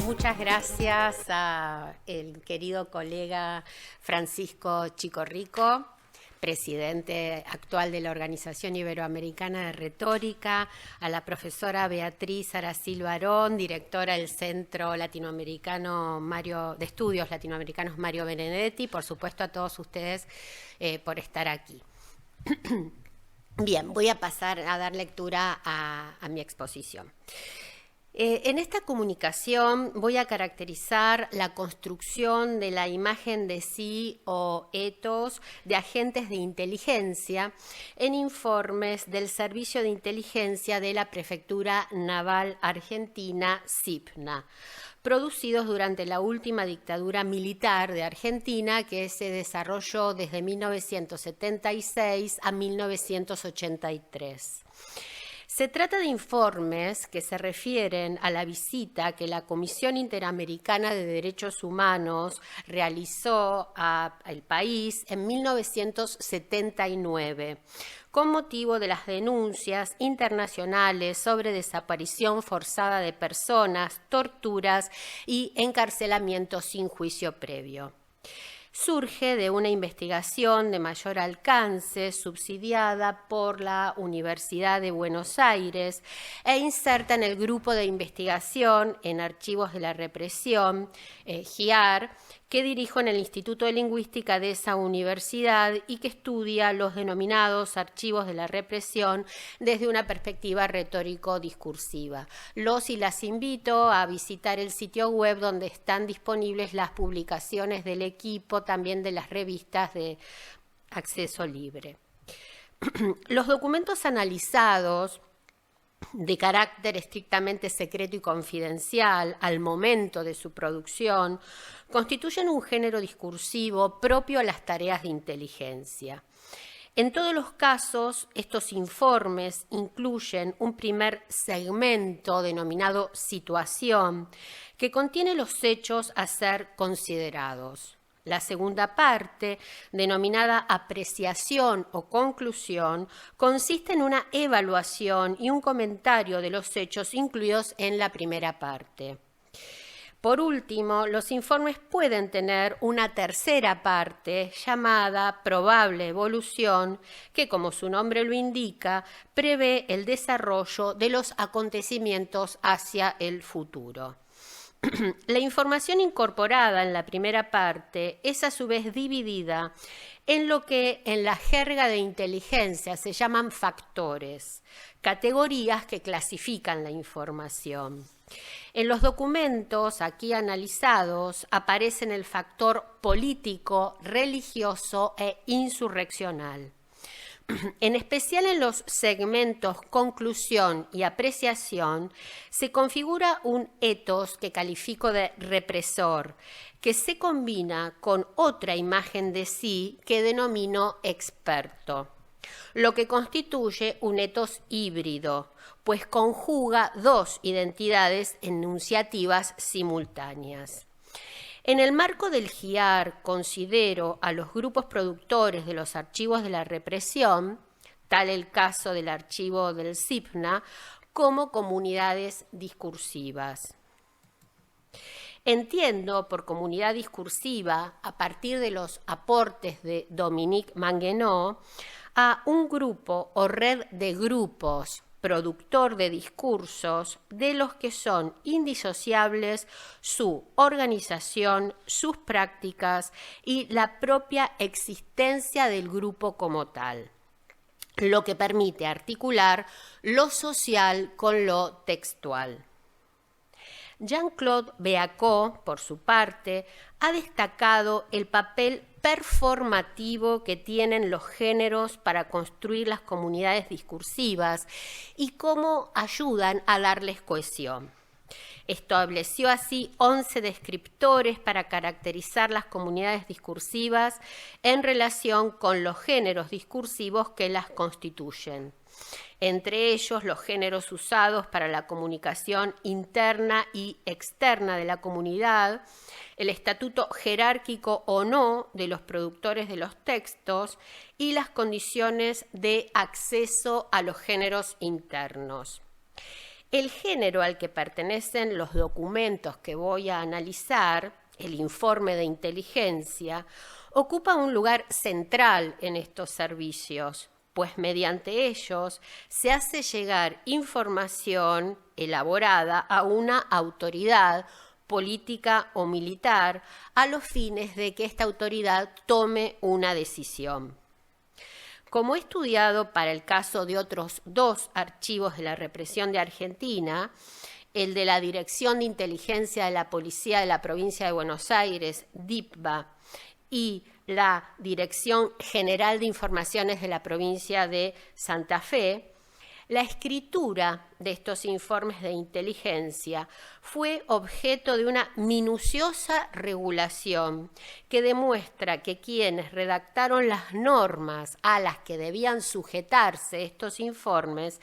muchas gracias a el querido colega Francisco Chicorrico, presidente actual de la Organización Iberoamericana de Retórica, a la profesora Beatriz Aracil Barón, directora del Centro Latinoamericano de Estudios Latinoamericanos Mario Benedetti, por supuesto a todos ustedes por estar aquí. Bien, voy a pasar a dar lectura a mi exposición. En esta comunicación voy a caracterizar la construcción de la imagen de sí o etos de agentes de inteligencia en informes del Servicio de Inteligencia de la Prefectura Naval Argentina, SIPNA, producidos durante la última dictadura militar de Argentina, que se desarrolló desde 1976 a 1983. Se trata de informes que se refieren a la visita que la Comisión Interamericana de Derechos Humanos realizó al país en 1979, con motivo de las denuncias internacionales sobre desaparición forzada de personas, torturas y encarcelamiento sin juicio previo. Surge de una investigación de mayor alcance subsidiada por la Universidad de Buenos Aires e inserta en el grupo de investigación en archivos de la represión, GIAR, que dirijo en el Instituto de Lingüística de esa universidad y que estudia los denominados archivos de la represión desde una perspectiva retórico-discursiva. Los y las invito a visitar el sitio web donde están disponibles las publicaciones del equipo, también de las revistas de acceso libre. Los documentos analizados de carácter estrictamente secreto y confidencial al momento de su producción, constituyen un género discursivo propio a las tareas de inteligencia. En todos los casos, estos informes incluyen un primer segmento denominado situación, que contiene los hechos a ser considerados. La segunda parte, denominada apreciación o conclusión, consiste en una evaluación y un comentario de los hechos incluidos en la primera parte. Por último, los informes pueden tener una tercera parte llamada probable evolución, que, como su nombre lo indica, prevé el desarrollo de los acontecimientos hacia el futuro. La información incorporada en la primera parte es a su vez dividida en lo que en la jerga de inteligencia se llaman factores, categorías que clasifican la información. En los documentos aquí analizados aparecen el factor político, religioso e insurreccional. En especial en los segmentos conclusión y apreciación, se configura un etos que califico de represor, que se combina con otra imagen de sí que denomino experto, lo que constituye un etos híbrido, pues conjuga dos identidades enunciativas simultáneas. En el marco del GIAR considero a los grupos productores de los archivos de la represión, tal el caso del archivo del SIPNA, como comunidades discursivas. Entiendo por comunidad discursiva, a partir de los aportes de Dominique Manguenot, a un grupo o red de grupos productor de discursos de los que son indisociables su organización, sus prácticas y la propia existencia del grupo como tal, lo que permite articular lo social con lo textual. Jean-Claude Beacot, por su parte, ha destacado el papel performativo que tienen los géneros para construir las comunidades discursivas y cómo ayudan a darles cohesión. Estableció así 11 descriptores para caracterizar las comunidades discursivas en relación con los géneros discursivos que las constituyen. Entre ellos, los géneros usados para la comunicación interna y externa de la comunidad, el estatuto jerárquico o no de los productores de los textos y las condiciones de acceso a los géneros internos. El género al que pertenecen los documentos que voy a analizar, el informe de inteligencia, ocupa un lugar central en estos servicios, pues mediante ellos se hace llegar información elaborada a una autoridad política o militar a los fines de que esta autoridad tome una decisión. Como he estudiado para el caso de otros 2 archivos de la represión de Argentina, el de la Dirección de Inteligencia de la Policía de la Provincia de Buenos Aires, DIPBA, y la Dirección General de Informaciones de la Provincia de Santa Fe, la escritura de estos informes de inteligencia fue objeto de una minuciosa regulación que demuestra que quienes redactaron las normas a las que debían sujetarse estos informes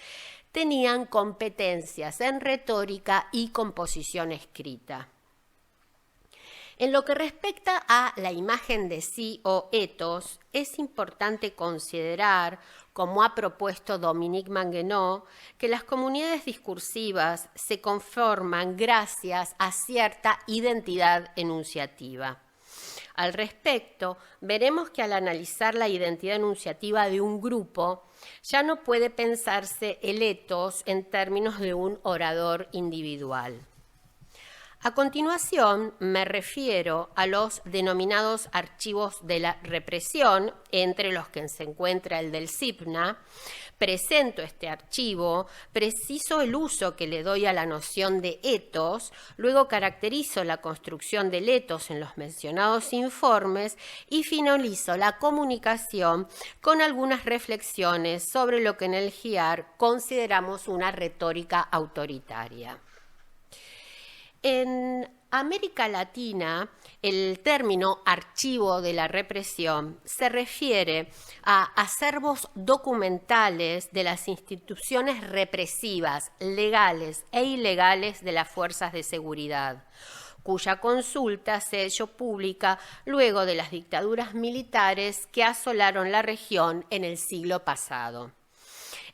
tenían competencias en retórica y composición escrita. En lo que respecta a la imagen de sí o etos, es importante considerar, como ha propuesto Dominique Manguenot, que las comunidades discursivas se conforman gracias a cierta identidad enunciativa. Al respecto, veremos que al analizar la identidad enunciativa de un grupo, ya no puede pensarse el etos en términos de un orador individual. A continuación, me refiero a los denominados archivos de la represión, entre los que se encuentra el del CIPNA. Presento este archivo, preciso el uso que le doy a la noción de etos, luego caracterizo la construcción del etos en los mencionados informes y finalizo la comunicación con algunas reflexiones sobre lo que en el GIAR consideramos una retórica autoritaria. En América Latina, el término archivo de la represión se refiere a acervos documentales de las instituciones represivas, legales e ilegales de las fuerzas de seguridad, cuya consulta se hecho pública luego de las dictaduras militares que asolaron la región en el siglo pasado.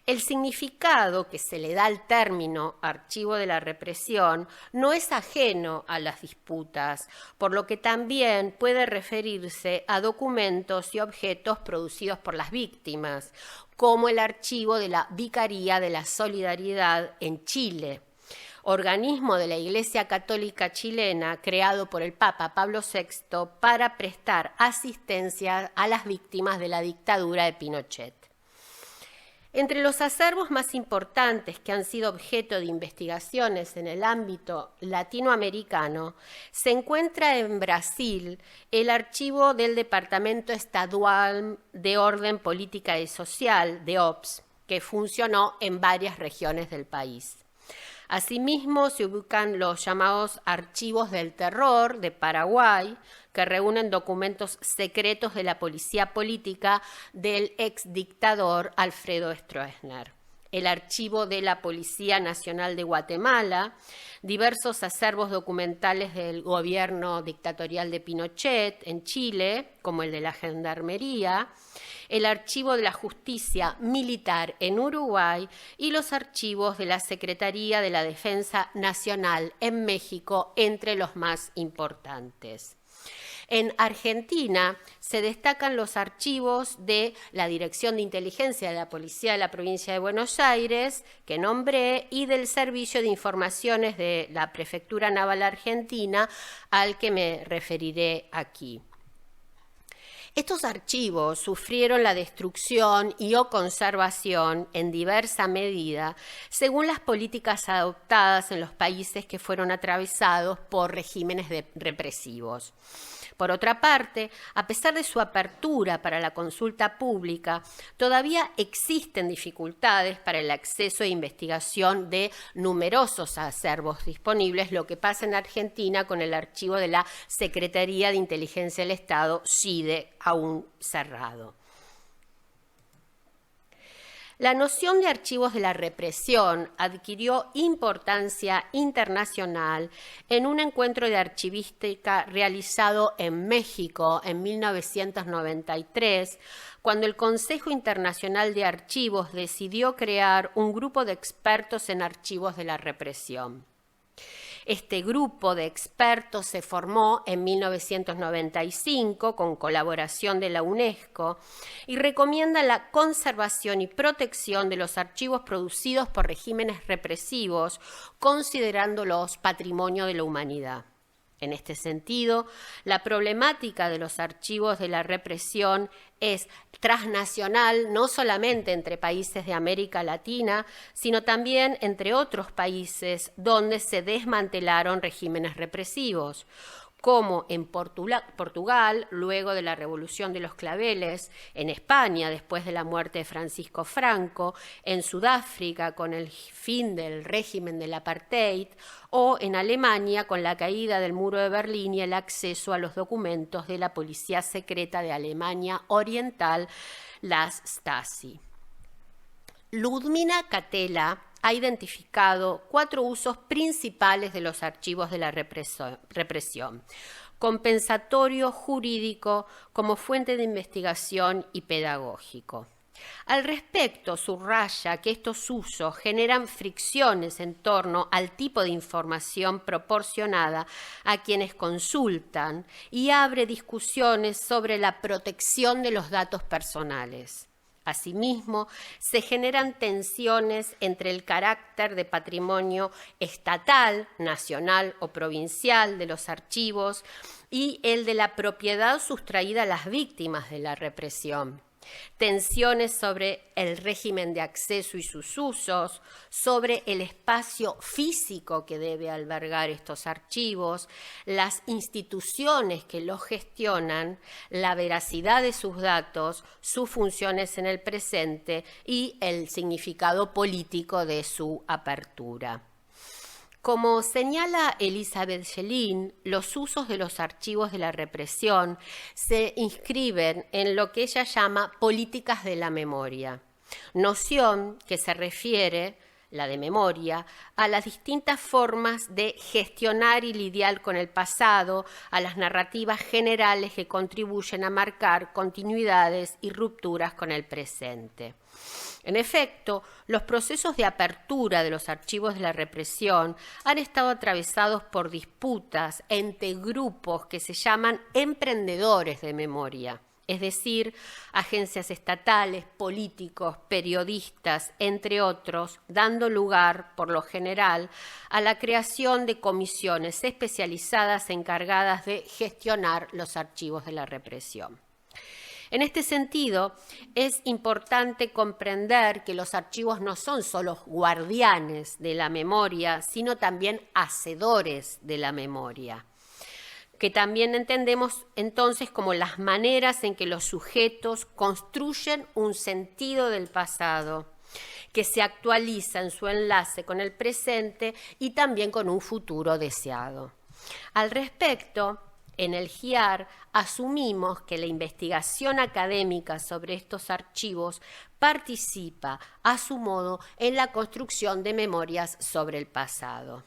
El significado que se le da al término archivo de la represión no es ajeno a las disputas, por lo que también puede referirse a documentos y objetos producidos por las víctimas, como el archivo de la Vicaría de la Solidaridad en Chile, organismo de la Iglesia Católica chilena creado por el Papa Pablo VI para prestar asistencia a las víctimas de la dictadura de Pinochet. Entre los acervos más importantes que han sido objeto de investigaciones en el ámbito latinoamericano, se encuentra en Brasil el archivo del Departamento Estadual de Orden Política y Social, DEOPS, que funcionó en varias regiones del país. Asimismo, se ubican los llamados archivos del terror de Paraguay, que reúnen documentos secretos de la policía política del exdictador Alfredo Stroessner. El archivo de la Policía Nacional de Guatemala, diversos acervos documentales del gobierno dictatorial de Pinochet en Chile, como el de la Gendarmería, el archivo de la Justicia Militar en Uruguay y los archivos de la Secretaría de la Defensa Nacional en México, entre los más importantes. En Argentina se destacan los archivos de la Dirección de Inteligencia de la Policía de la Provincia de Buenos Aires, que nombré, y del Servicio de Informaciones de la Prefectura Naval Argentina, al que me referiré aquí. Estos archivos sufrieron la destrucción y o conservación en diversa medida según las políticas adoptadas en los países que fueron atravesados por regímenes represivos. Por otra parte, a pesar de su apertura para la consulta pública, todavía existen dificultades para el acceso e investigación de numerosos acervos disponibles, lo que pasa en Argentina con el archivo de la Secretaría de Inteligencia del Estado, SIDE, aún cerrado. La noción de archivos de la represión adquirió importancia internacional en un encuentro de archivística realizado en México en 1993, cuando el Consejo Internacional de Archivos decidió crear un grupo de expertos en archivos de la represión. Este grupo de expertos se formó en 1995 con colaboración de la UNESCO y recomienda la conservación y protección de los archivos producidos por regímenes represivos, considerándolos patrimonio de la humanidad. En este sentido, la problemática de los archivos de la represión es transnacional, no solamente entre países de América Latina, sino también entre otros países donde se desmantelaron regímenes represivos, como en Portugal, luego de la Revolución de los Claveles, en España, después de la muerte de Francisco Franco, en Sudáfrica, con el fin del régimen del apartheid, o en Alemania, con la caída del muro de Berlín y el acceso a los documentos de la policía secreta de Alemania Oriental, las Stasi. Ludmila Catella ha identificado 4 usos principales de los archivos de la represión: compensatorio, jurídico, como fuente de investigación y pedagógico. Al respecto, subraya que estos usos generan fricciones en torno al tipo de información proporcionada a quienes consultan y abre discusiones sobre la protección de los datos personales. Asimismo, se generan tensiones entre el carácter de patrimonio estatal, nacional o provincial de los archivos y el de la propiedad sustraída a las víctimas de la represión. Tensiones sobre el régimen de acceso y sus usos, sobre el espacio físico que debe albergar estos archivos, las instituciones que los gestionan, la veracidad de sus datos, sus funciones en el presente y el significado político de su apertura. Como señala Elizabeth Jellin, los usos de los archivos de la represión se inscriben en lo que ella llama políticas de la memoria, noción que se refiere, la de memoria, a las distintas formas de gestionar y lidiar con el pasado, a las narrativas generales que contribuyen a marcar continuidades y rupturas con el presente. En efecto, los procesos de apertura de los archivos de la represión han estado atravesados por disputas entre grupos que se llaman emprendedores de memoria, es decir, agencias estatales, políticos, periodistas, entre otros, dando lugar, por lo general, a la creación de comisiones especializadas encargadas de gestionar los archivos de la represión. En este sentido, es importante comprender que los archivos no son solo guardianes de la memoria, sino también hacedores de la memoria, que también entendemos entonces como las maneras en que los sujetos construyen un sentido del pasado, que se actualiza en su enlace con el presente y también con un futuro deseado. Al respecto, en el GIAR asumimos que la investigación académica sobre estos archivos participa a su modo en la construcción de memorias sobre el pasado.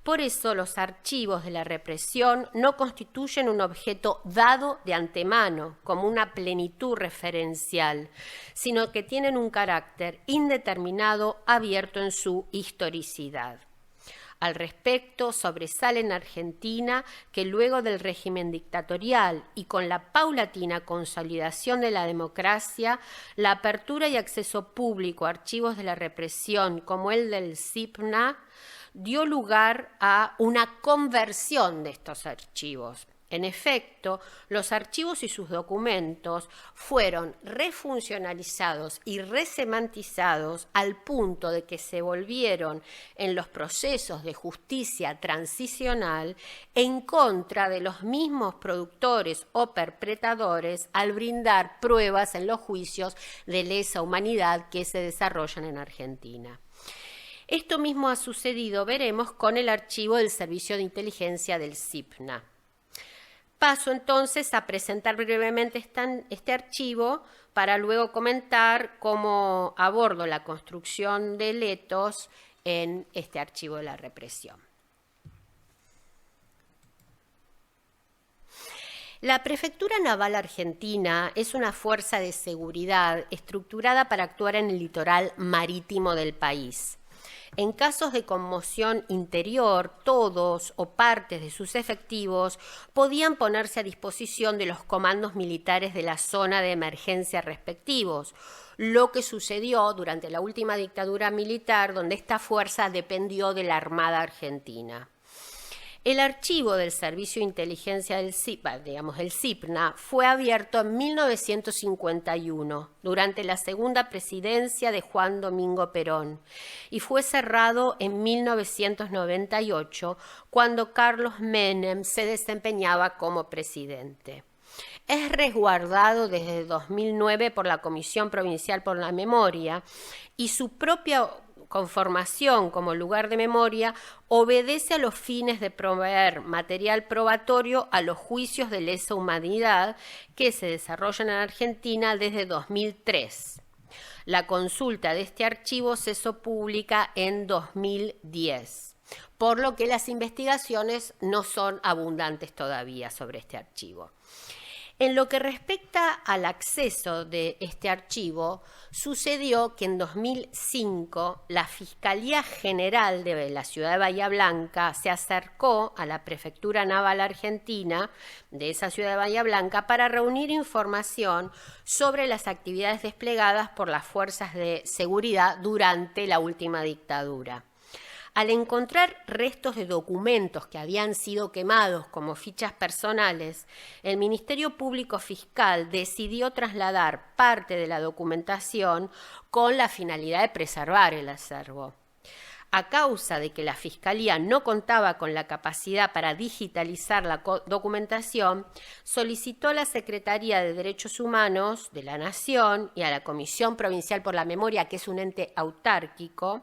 Por eso los archivos de la represión no constituyen un objeto dado de antemano como una plenitud referencial, sino que tienen un carácter indeterminado abierto en su historicidad. Al respecto, sobresale en Argentina que luego del régimen dictatorial y con la paulatina consolidación de la democracia, la apertura y acceso público a archivos de la represión como el del CIPNA dio lugar a una conversión de estos archivos. En efecto, los archivos y sus documentos fueron refuncionalizados y resemantizados al punto de que se volvieron en los procesos de justicia transicional en contra de los mismos productores o perpetradores al brindar pruebas en los juicios de lesa humanidad que se desarrollan en Argentina. Esto mismo ha sucedido, veremos, con el archivo del Servicio de Inteligencia del CIPNA. Paso entonces a presentar brevemente este archivo para luego comentar cómo abordo la construcción de letos en este archivo de la represión. La Prefectura Naval Argentina es una fuerza de seguridad estructurada para actuar en el litoral marítimo del país. En casos de conmoción interior, todos o partes de sus efectivos podían ponerse a disposición de los comandos militares de la zona de emergencia respectivos, lo que sucedió durante la última dictadura militar, donde esta fuerza dependió de la Armada Argentina. El archivo del Servicio de Inteligencia del el CIPNA, fue abierto en 1951, durante la segunda presidencia de Juan Domingo Perón, y fue cerrado en 1998, cuando Carlos Menem se desempeñaba como presidente. Es resguardado desde 2009 por la Comisión Provincial por la Memoria, y su propia conformación como lugar de memoria obedece a los fines de proveer material probatorio a los juicios de lesa humanidad que se desarrollan en Argentina desde 2003. La consulta de este archivo se hizo pública en 2010, por lo que las investigaciones no son abundantes todavía sobre este archivo. En lo que respecta al acceso de este archivo, sucedió que en 2005 la Fiscalía General de la Ciudad de Bahía Blanca se acercó a la Prefectura Naval Argentina de esa ciudad de Bahía Blanca para reunir información sobre las actividades desplegadas por las fuerzas de seguridad durante la última dictadura. Al encontrar restos de documentos que habían sido quemados como fichas personales, el Ministerio Público Fiscal decidió trasladar parte de la documentación con la finalidad de preservar el acervo. A causa de que la Fiscalía no contaba con la capacidad para digitalizar la documentación, solicitó a la Secretaría de Derechos Humanos de la Nación y a la Comisión Provincial por la Memoria, que es un ente autárquico,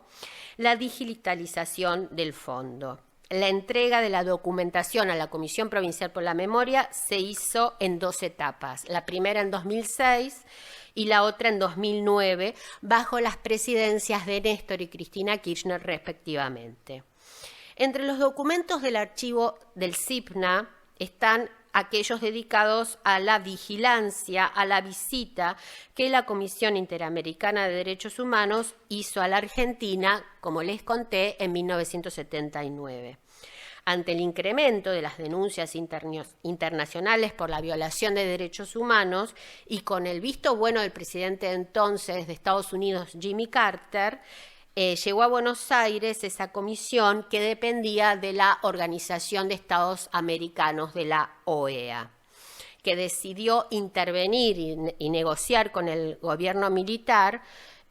la digitalización del fondo. La entrega de la documentación a la Comisión Provincial por la Memoria se hizo en 2 etapas, la primera en 2006 y la otra en 2009, bajo las presidencias de Néstor y Cristina Kirchner respectivamente. Entre los documentos del archivo del CIPNA están aquellos dedicados a la vigilancia, a la visita que la Comisión Interamericana de Derechos Humanos hizo a la Argentina, como les conté, en 1979. Ante el incremento de las denuncias internacionales por la violación de derechos humanos y con el visto bueno del presidente entonces de Estados Unidos, Jimmy Carter, llegó a Buenos Aires esa comisión que dependía de la Organización de Estados Americanos, de la OEA, que decidió intervenir y negociar con el gobierno militar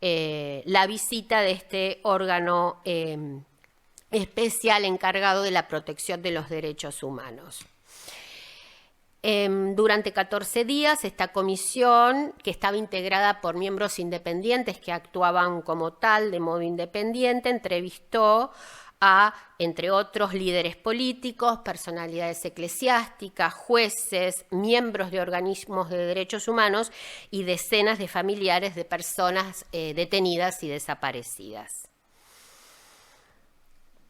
la visita de este órgano especial encargado de la protección de los derechos humanos. Durante 14 días, esta comisión, que estaba integrada por miembros independientes que actuaban como tal, de modo independiente, entrevistó a, entre otros, líderes políticos, personalidades eclesiásticas, jueces, miembros de organismos de derechos humanos y decenas de familiares de personas detenidas y desaparecidas.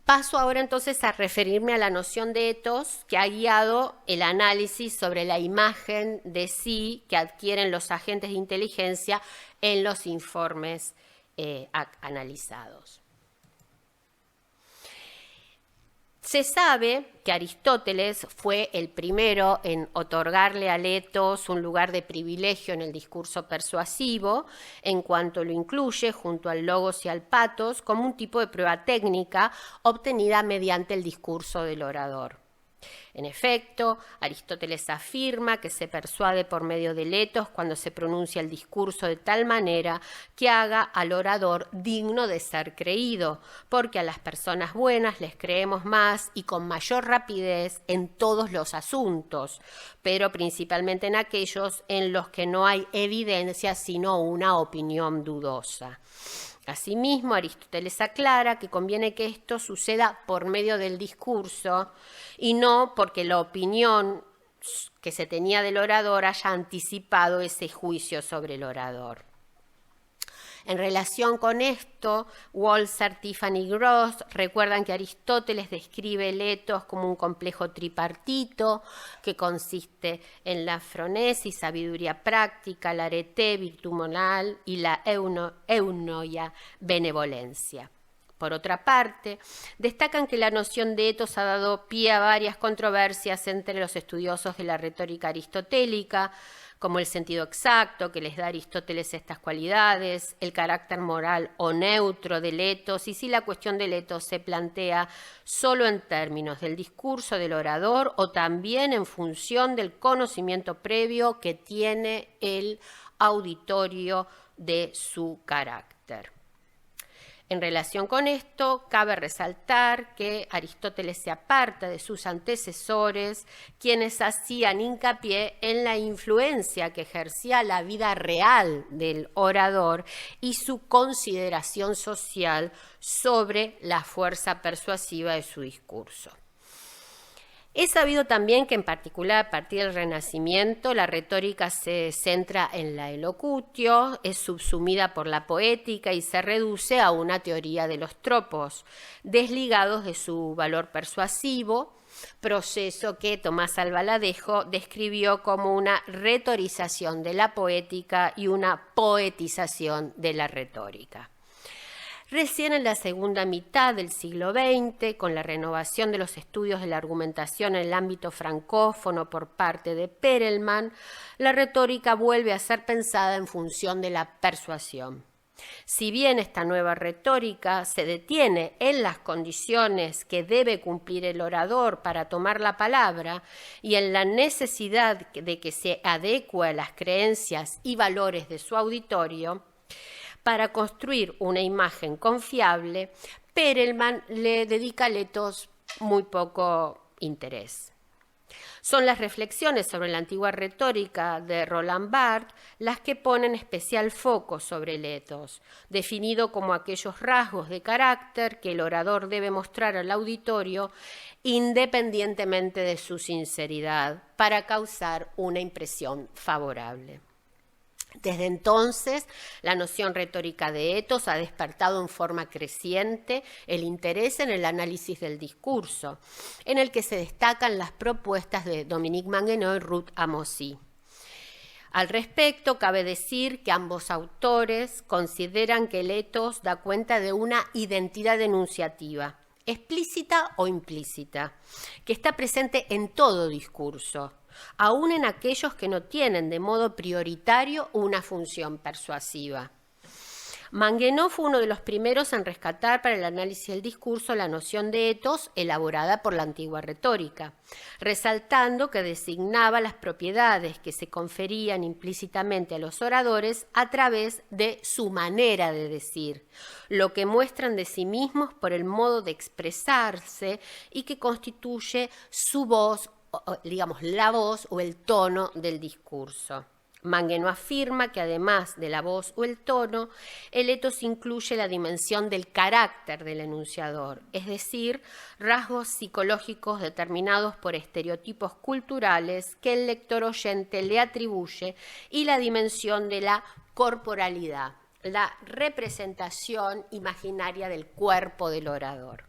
Paso ahora entonces a referirme a la noción de etos que ha guiado el análisis sobre la imagen de sí que adquieren los agentes de inteligencia en los informes analizados. Se sabe que Aristóteles fue el primero en otorgarle al etos un lugar de privilegio en el discurso persuasivo, en cuanto lo incluye junto al logos y al patos como un tipo de prueba técnica obtenida mediante el discurso del orador. En efecto, Aristóteles afirma que se persuade por medio del etos cuando se pronuncia el discurso de tal manera que haga al orador digno de ser creído, porque a las personas buenas les creemos más y con mayor rapidez en todos los asuntos, pero principalmente en aquellos en los que no hay evidencia sino una opinión dudosa. Asimismo, Aristóteles aclara que conviene que esto suceda por medio del discurso y no porque la opinión que se tenía del orador haya anticipado ese juicio sobre el orador. En relación con esto, Walser, Tiffany y Gross recuerdan que Aristóteles describe el etos como un complejo tripartito que consiste en la fronesis, sabiduría práctica, la arete, virtud moral y la eunoia, benevolencia. Por otra parte, destacan que la noción de etos ha dado pie a varias controversias entre los estudiosos de la retórica aristotélica, como el sentido exacto que les da a Aristóteles estas cualidades, el carácter moral o neutro del etos, y si la cuestión del etos se plantea solo en términos del discurso del orador o también en función del conocimiento previo que tiene el auditorio de su carácter. En relación con esto, cabe resaltar que Aristóteles se aparta de sus antecesores, quienes hacían hincapié en la influencia que ejercía la vida real del orador y su consideración social sobre la fuerza persuasiva de su discurso. Es sabido también que en particular a partir del Renacimiento la retórica se centra en la elocutio, es subsumida por la poética y se reduce a una teoría de los tropos, desligados de su valor persuasivo, proceso que Tomás Albaladejo describió como una retorización de la poética y una poetización de la retórica. Recién en la segunda mitad del siglo XX, con la renovación de los estudios de la argumentación en el ámbito francófono por parte de Perelman, la retórica vuelve a ser pensada en función de la persuasión. Si bien esta nueva retórica se detiene en las condiciones que debe cumplir el orador para tomar la palabra y en la necesidad de que se adecue a las creencias y valores de su auditorio, para construir una imagen confiable, Perelman le dedica al etos muy poco interés. Son las reflexiones sobre la antigua retórica de Roland Barthes las que ponen especial foco sobre el etos, definido como aquellos rasgos de carácter que el orador debe mostrar al auditorio independientemente de su sinceridad para causar una impresión favorable. Desde entonces, la noción retórica de etos ha despertado en forma creciente el interés en el análisis del discurso, en el que se destacan las propuestas de Dominique Manguenot y Ruth Amosi. Al respecto, cabe decir que ambos autores consideran que el etos da cuenta de una identidad enunciativa, explícita o implícita, que está presente en todo discurso, aún en aquellos que no tienen de modo prioritario una función persuasiva. Manguenot fue uno de los primeros en rescatar para el análisis del discurso la noción de etos elaborada por la antigua retórica, resaltando que designaba las propiedades que se conferían implícitamente a los oradores a través de su manera de decir, lo que muestran de sí mismos por el modo de expresarse y que constituye su voz, digamos, la voz o el tono del discurso. Manguenot afirma que además de la voz o el tono, el etos incluye la dimensión del carácter del enunciador, es decir, rasgos psicológicos determinados por estereotipos culturales que el lector oyente le atribuye y la dimensión de la corporalidad, la representación imaginaria del cuerpo del orador.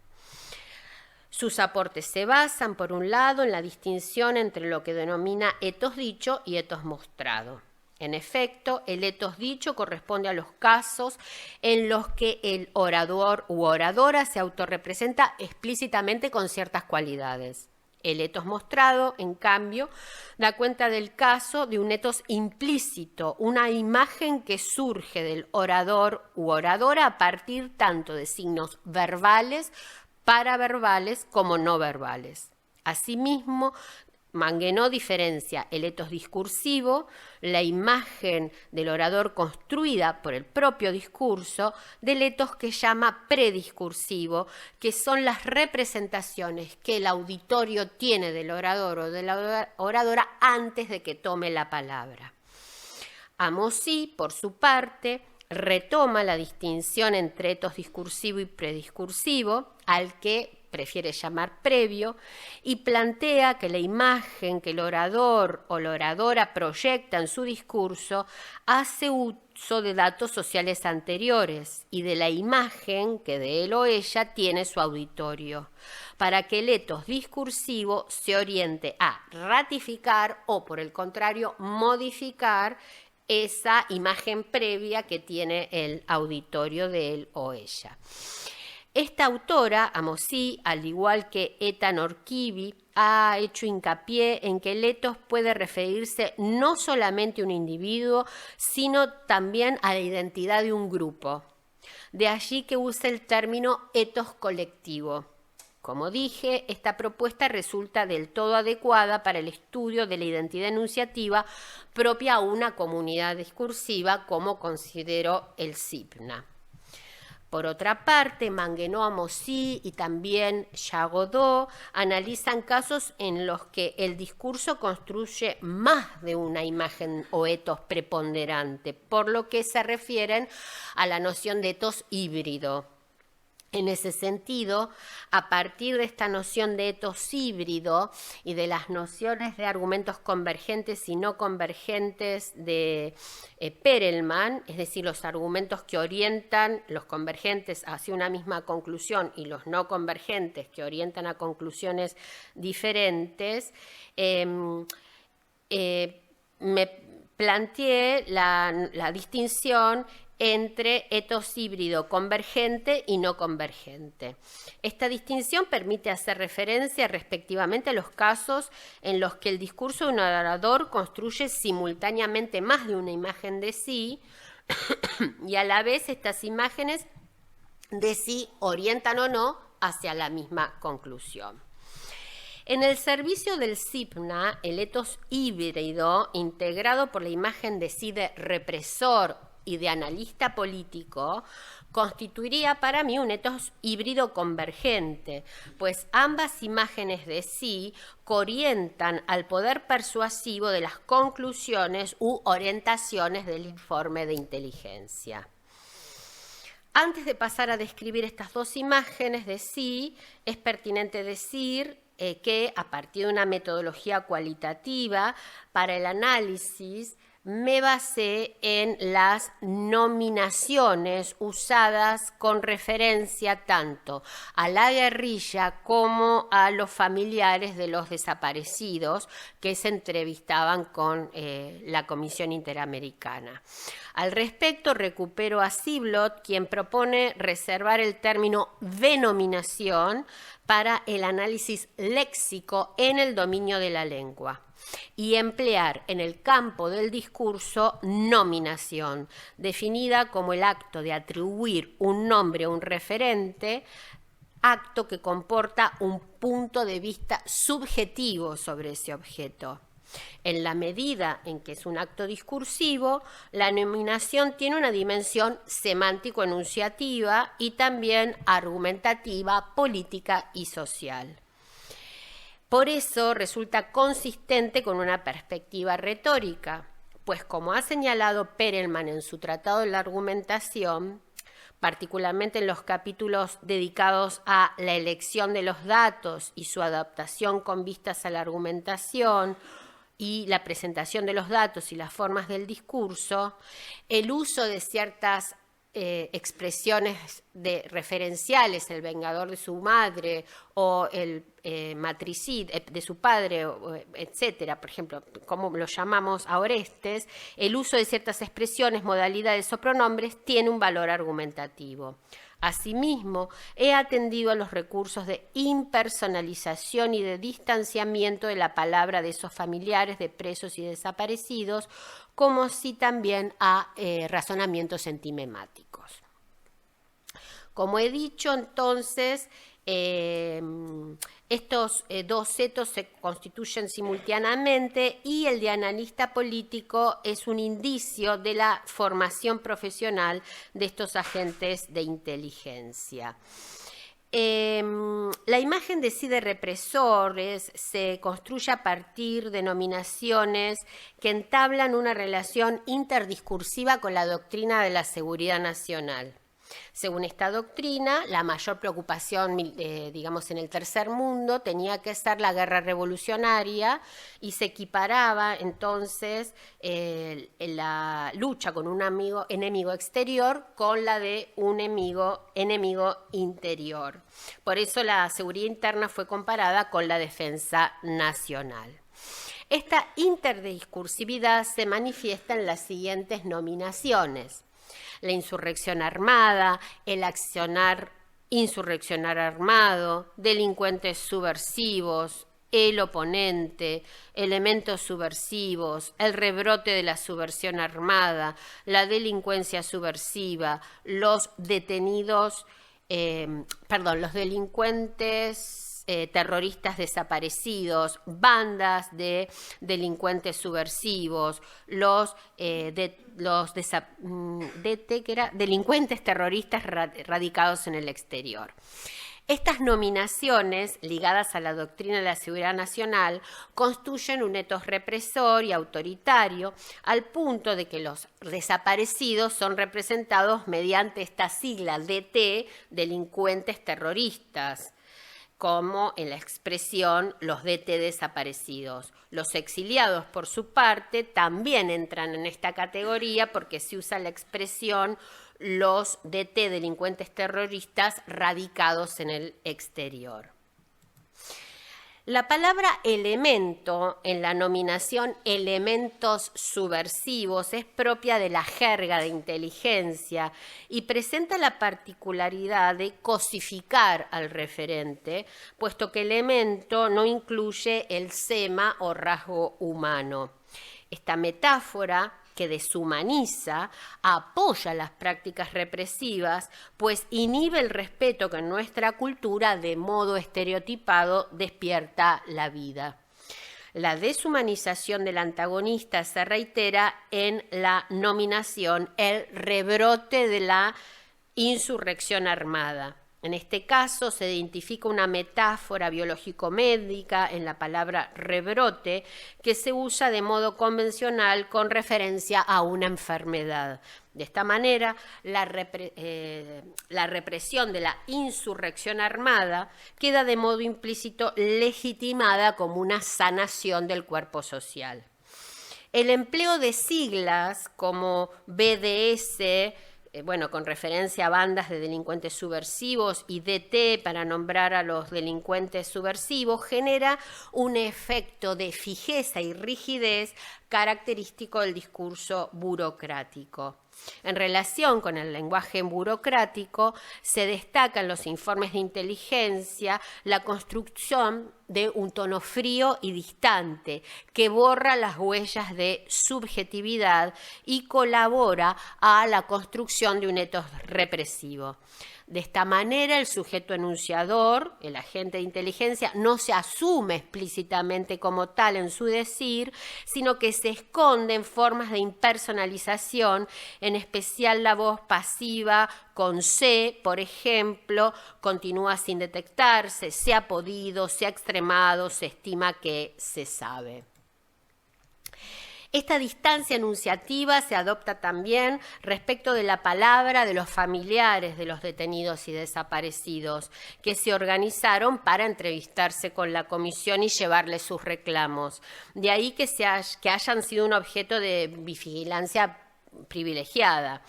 Sus aportes se basan, por un lado, en la distinción entre lo que denomina etos dicho y etos mostrado. En efecto, el etos dicho corresponde a los casos en los que el orador u oradora se autorrepresenta explícitamente con ciertas cualidades. El etos mostrado, en cambio, da cuenta del caso de un etos implícito, una imagen que surge del orador u oradora a partir tanto de signos verbales, paraverbales como no verbales. Asimismo, Manguenot diferencia el etos discursivo, la imagen del orador construida por el propio discurso, del etos que llama prediscursivo, que son las representaciones que el auditorio tiene del orador o de la oradora antes de que tome la palabra. Amosi, por su parte, retoma la distinción entre etos discursivo y prediscursivo, al que prefiere llamar previo, y plantea que la imagen que el orador o la oradora proyecta en su discurso hace uso de datos sociales anteriores y de la imagen que de él o ella tiene su auditorio, para que el etos discursivo se oriente a ratificar o, por el contrario, modificar esa imagen previa que tiene el auditorio de él o ella. Esta autora, Amosi, al igual que Ethan Orkivi, ha hecho hincapié en que el etos puede referirse no solamente a un individuo, sino también a la identidad de un grupo. De allí que usa el término etos colectivo. Como dije, esta propuesta resulta del todo adecuada para el estudio de la identidad enunciativa propia a una comunidad discursiva, como consideró el SIPNA. Por otra parte, Manguenó, Amosi y también Jagodeau analizan casos en los que el discurso construye más de una imagen o etos preponderante, por lo que se refieren a la noción de etos híbrido. En ese sentido, a partir de esta noción de etos híbrido y de las nociones de argumentos convergentes y no convergentes de Perelman, es decir, los argumentos que orientan los convergentes hacia una misma conclusión y los no convergentes que orientan a conclusiones diferentes, me planteé la distinción entre etos híbrido convergente y no convergente. Esta distinción permite hacer referencia respectivamente a los casos en los que el discurso de un orador construye simultáneamente más de una imagen de sí y a la vez estas imágenes de sí orientan o no hacia la misma conclusión. En el servicio del SIPNA, el etos híbrido, integrado por la imagen de sí de represor y de analista político, constituiría para mí un etos híbrido convergente, pues ambas imágenes de sí coorientan al poder persuasivo de las conclusiones u orientaciones del informe de inteligencia. Antes de pasar a describir estas dos imágenes de sí, es pertinente decir que a partir de una metodología cualitativa para el análisis, me basé en las nominaciones usadas con referencia tanto a la guerrilla como a los familiares de los desaparecidos que se entrevistaban con la Comisión Interamericana. Al respecto, recupero a Siblot, quien propone reservar el término denominación para el análisis léxico en el dominio de la lengua y emplear en el campo del discurso nominación, definida como el acto de atribuir un nombre a un referente, acto que comporta un punto de vista subjetivo sobre ese objeto. En la medida en que es un acto discursivo, la nominación tiene una dimensión semántico-enunciativa y también argumentativa, política y social. Por eso resulta consistente con una perspectiva retórica, pues como ha señalado Perelman en su Tratado de la Argumentación, particularmente en los capítulos dedicados a la elección de los datos y su adaptación con vistas a la argumentación y la presentación de los datos y las formas del discurso, el uso de ciertas expresiones referenciales, el vengador de su madre o el matricida de su padre, etcétera, por ejemplo, como lo llamamos a Orestes, el uso de ciertas expresiones, modalidades o pronombres tiene un valor argumentativo. Asimismo, he atendido a los recursos de impersonalización y de distanciamiento de la palabra de esos familiares de presos y desaparecidos, como así también a razonamientos sentimemáticos. Como he dicho, entonces, estos dos etos se constituyen simultáneamente y el de analista político es un indicio de la formación profesional de estos agentes de inteligencia. La imagen de sí de represores se construye a partir de nominaciones que entablan una relación interdiscursiva con la doctrina de la seguridad nacional. Según esta doctrina, la mayor preocupación, digamos, en el tercer mundo tenía que ser la guerra revolucionaria y se equiparaba entonces la lucha con un enemigo exterior con la de un enemigo interior. Por eso la seguridad interna fue comparada con la defensa nacional. Esta interdiscursividad se manifiesta en las siguientes nominaciones: la insurrección armada, el accionar insurreccional armado, delincuentes subversivos, el oponente, elementos subversivos, el rebrote de la subversión armada, la delincuencia subversiva, los delincuentes terroristas desaparecidos, bandas de delincuentes subversivos, delincuentes terroristas radicados en el exterior. Estas nominaciones, ligadas a la doctrina de la seguridad nacional, constituyen un etos represor y autoritario, al punto de que los desaparecidos son representados mediante esta sigla DT, delincuentes terroristas, como en la expresión los DT desaparecidos. Los exiliados, por su parte, también entran en esta categoría porque se usa la expresión los DT delincuentes terroristas radicados en el exterior. La palabra elemento en la nominación elementos subversivos es propia de la jerga de inteligencia y presenta la particularidad de cosificar al referente, puesto que elemento no incluye el sema o rasgo humano. Esta metáfora, que deshumaniza, apoya las prácticas represivas, pues inhibe el respeto que en nuestra cultura de modo estereotipado despierta la vida. La deshumanización del antagonista se reitera en la nominación el rebrote de la insurrección armada. En este caso se identifica una metáfora biológico-médica en la palabra rebrote que se usa de modo convencional con referencia a una enfermedad. De esta manera, la represión de la insurrección armada queda de modo implícito legitimada como una sanación del cuerpo social. El empleo de siglas como BDS, con referencia a bandas de delincuentes subversivos, y DT para nombrar a los delincuentes subversivos, genera un efecto de fijeza y rigidez característico del discurso burocrático. En relación con el lenguaje burocrático, se destaca en los informes de inteligencia la construcción de un tono frío y distante que borra las huellas de subjetividad y colabora a la construcción de un etos represivo. De esta manera, el sujeto enunciador, el agente de inteligencia, no se asume explícitamente como tal en su decir, sino que se esconde en formas de impersonalización, en especial la voz pasiva con se, por ejemplo, continúa sin detectarse, se ha podido, se ha extremado, se estima que se sabe. Esta distancia enunciativa se adopta también respecto de la palabra de los familiares de los detenidos y desaparecidos, que se organizaron para entrevistarse con la comisión y llevarles sus reclamos. De ahí que hayan sido un objeto de vigilancia privilegiada.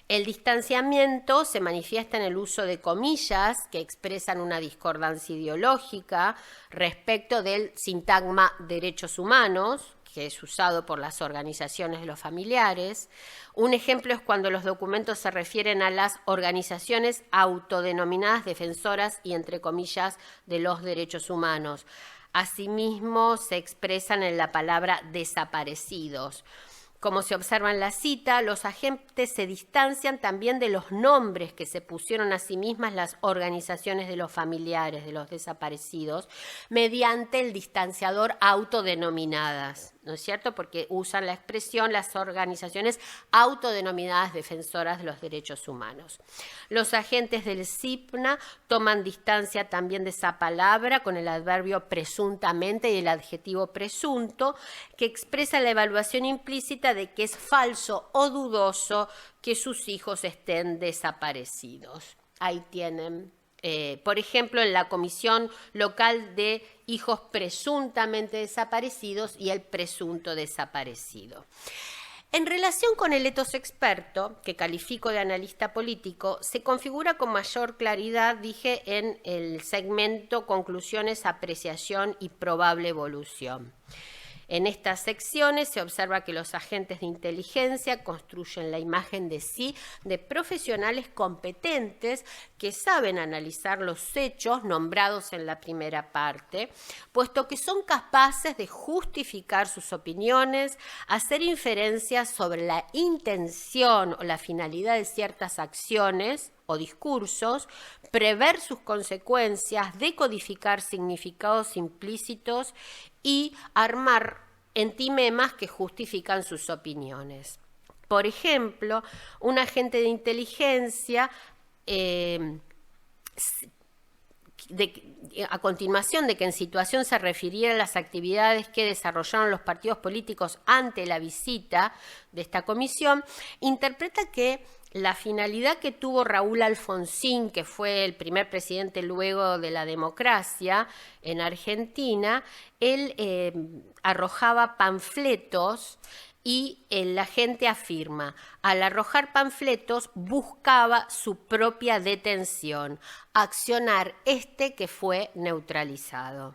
El distanciamiento se manifiesta en el uso de comillas que expresan una discordancia ideológica respecto del sintagma derechos humanos, que es usado por las organizaciones de los familiares. Un ejemplo es cuando los documentos se refieren a las organizaciones autodenominadas defensoras y, entre comillas, de los derechos humanos. Asimismo, se expresan en la palabra desaparecidos. Como se observa en la cita, los agentes se distancian también de los nombres que se pusieron a sí mismas las organizaciones de los familiares de los desaparecidos mediante el distanciador autodenominadas. ¿no es cierto? Porque usan la expresión las organizaciones autodenominadas defensoras de los derechos humanos. Los agentes del CIPNA toman distancia también de esa palabra con el adverbio presuntamente y el adjetivo presunto, que expresa la evaluación implícita de que es falso o dudoso que sus hijos estén desaparecidos. Ahí tienen. Por ejemplo, en la Comisión Local de Hijos Presuntamente Desaparecidos y el presunto desaparecido. En relación con el etos experto, que califico de analista político, se configura con mayor claridad, dije, en el segmento Conclusiones, Apreciación y Probable Evolución. En estas secciones se observa que los agentes de inteligencia construyen la imagen de sí de profesionales competentes que saben analizar los hechos nombrados en la primera parte, puesto que son capaces de justificar sus opiniones, hacer inferencias sobre la intención o la finalidad de ciertas acciones o discursos, prever sus consecuencias, decodificar significados implícitos y armar entimemas que justifican sus opiniones. Por ejemplo, un agente de inteligencia a continuación de que en situación se refiriera a las actividades que desarrollaron los partidos políticos ante la visita de esta comisión, interpreta que la finalidad que tuvo Raúl Alfonsín, que fue el primer presidente luego de la democracia en Argentina, él arrojaba panfletos y la gente afirma, al arrojar panfletos buscaba su propia detención, accionar que fue neutralizado.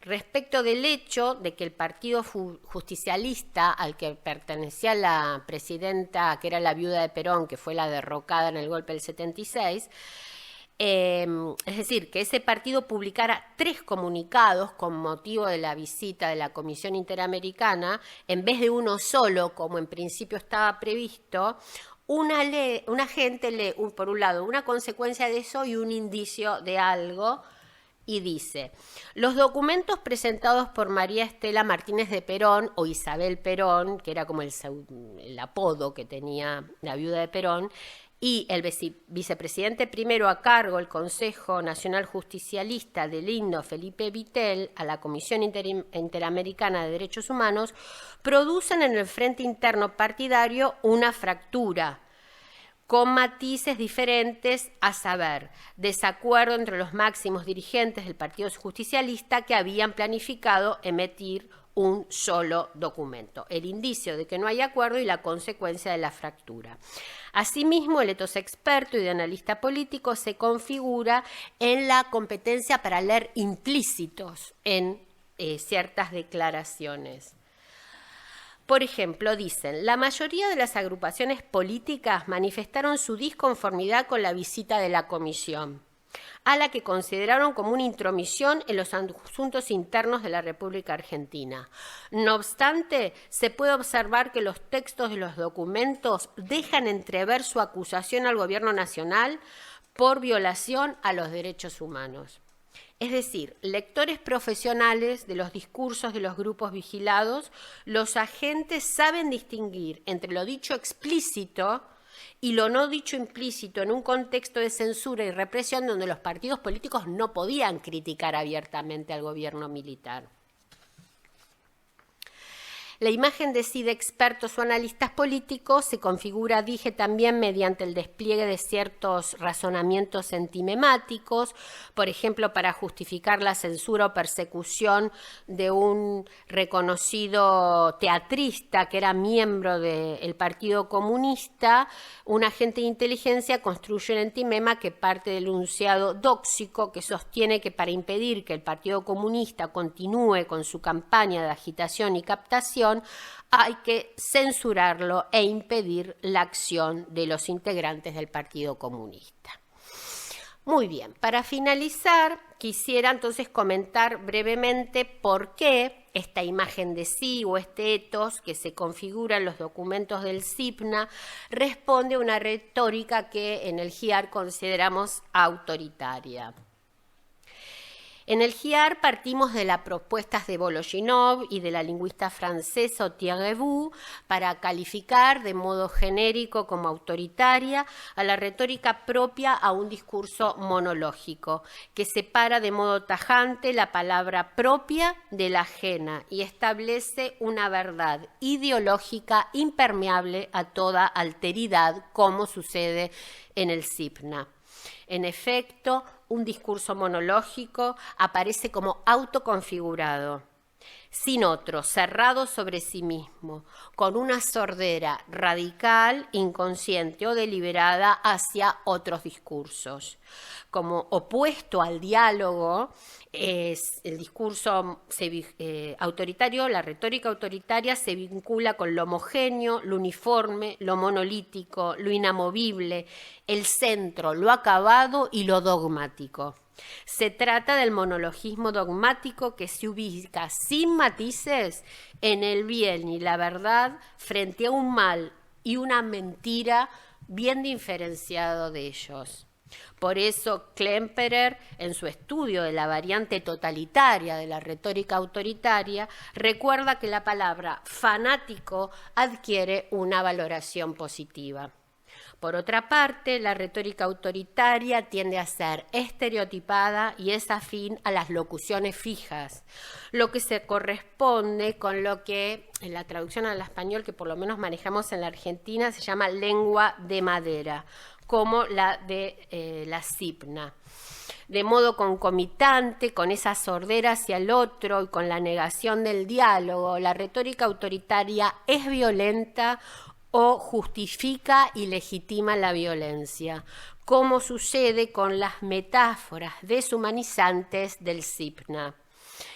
Respecto del hecho de que el partido justicialista al que pertenecía la presidenta, que era la viuda de Perón, que fue la derrocada en el golpe del 76, es decir, que ese partido publicara 3 comunicados con motivo de la visita de la Comisión Interamericana, en vez de uno solo, como en principio estaba previsto, un agente lee, por un lado, una consecuencia de eso y un indicio de algo, y dice, los documentos presentados por María Estela Martínez de Perón, o Isabel Perón, que era como el apodo que tenía la viuda de Perón, y el vicepresidente primero a cargo del Consejo Nacional Justicialista del Lindo, Felipe Vittel, a la Comisión Interamericana de Derechos Humanos, producen en el frente interno partidario una fractura, con matices diferentes, a saber, desacuerdo entre los máximos dirigentes del Partido Justicialista que habían planificado emitir un solo documento, el indicio de que no hay acuerdo y la consecuencia de la fractura. Asimismo, el etos experto y de analista político se configura en la competencia para leer implícitos en ciertas declaraciones. Por ejemplo, dicen, la mayoría de las agrupaciones políticas manifestaron su disconformidad con la visita de la comisión, a la que consideraron como una intromisión en los asuntos internos de la República Argentina. No obstante, se puede observar que los textos de los documentos dejan entrever su acusación al gobierno nacional por violación a los derechos humanos. Es decir, lectores profesionales de los discursos de los grupos vigilados, los agentes saben distinguir entre lo dicho explícito y lo no dicho implícito en un contexto de censura y represión donde los partidos políticos no podían criticar abiertamente al gobierno militar. La imagen de sí de expertos o analistas políticos se configura, dije, también mediante el despliegue de ciertos razonamientos sentimemáticos, por ejemplo, para justificar la censura o persecución de un reconocido teatrista que era miembro del Partido Comunista, un agente de inteligencia construye un entimema que parte del enunciado dóxico que sostiene que para impedir que el Partido Comunista continúe con su campaña de agitación y captación, hay que censurarlo e impedir la acción de los integrantes del Partido Comunista. Muy bien, para finalizar, quisiera entonces comentar brevemente por qué esta imagen de sí o este etos que se configura en los documentos del CIPNA responde a una retórica que en el GIAR consideramos autoritaria. En el GIAR partimos de las propuestas de Vologinov y de la lingüista francesa Thierry Bou para calificar de modo genérico como autoritaria a la retórica propia a un discurso monológico, que separa de modo tajante la palabra propia de la ajena y establece una verdad ideológica impermeable a toda alteridad, como sucede en el SIPNA. En efecto, un discurso monológico aparece como autoconfigurado, sin otro, cerrado sobre sí mismo, con una sordera radical, inconsciente o deliberada hacia otros discursos. Como opuesto al diálogo, es el discurso autoritario, la retórica autoritaria se vincula con lo homogéneo, lo uniforme, lo monolítico, lo inamovible, el centro, lo acabado y lo dogmático. Se trata del monologismo dogmático que se ubica sin matices en el bien y la verdad frente a un mal y una mentira bien diferenciado de ellos. Por eso Klemperer, en su estudio de la variante totalitaria de la retórica autoritaria, recuerda que la palabra fanático adquiere una valoración positiva. Por otra parte, la retórica autoritaria tiende a ser estereotipada y es afín a las locuciones fijas, lo que se corresponde con lo que en la traducción al español que por lo menos manejamos en la Argentina se llama lengua de madera, como la de la SIPNA. De modo concomitante, con esa sordera hacia el otro y con la negación del diálogo, la retórica autoritaria es violenta o justifica y legitima la violencia, como sucede con las metáforas deshumanizantes del SIPNA.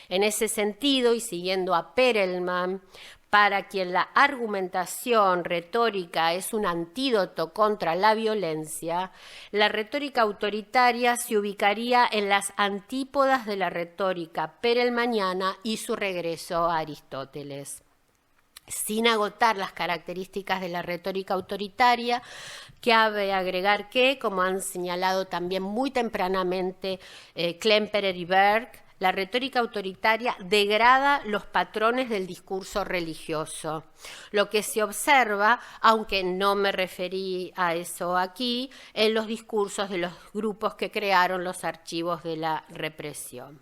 En ese sentido, y siguiendo a Perelman, para quien la argumentación retórica es un antídoto contra la violencia, la retórica autoritaria se ubicaría en las antípodas de la retórica perelmaniana y su regreso a Aristóteles. Sin agotar las características de la retórica autoritaria, cabe agregar que, como han señalado también muy tempranamente Klemperer y Berg, la retórica autoritaria degrada los patrones del discurso religioso. Lo que se observa, aunque no me referí a eso aquí, en los discursos de los grupos que crearon los archivos de la represión.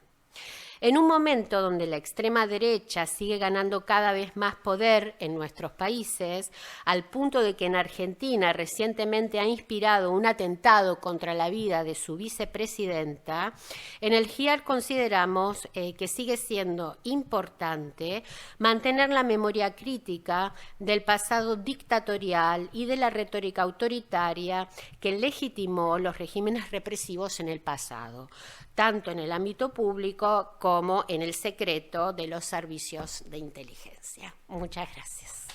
En un momento donde la extrema derecha sigue ganando cada vez más poder en nuestros países, al punto de que en Argentina recientemente ha inspirado un atentado contra la vida de su vicepresidenta, en el GIAR consideramos que sigue siendo importante mantener la memoria crítica del pasado dictatorial y de la retórica autoritaria que legitimó los regímenes represivos en el pasado, tanto en el ámbito público como en el secreto de los servicios de inteligencia. Muchas gracias.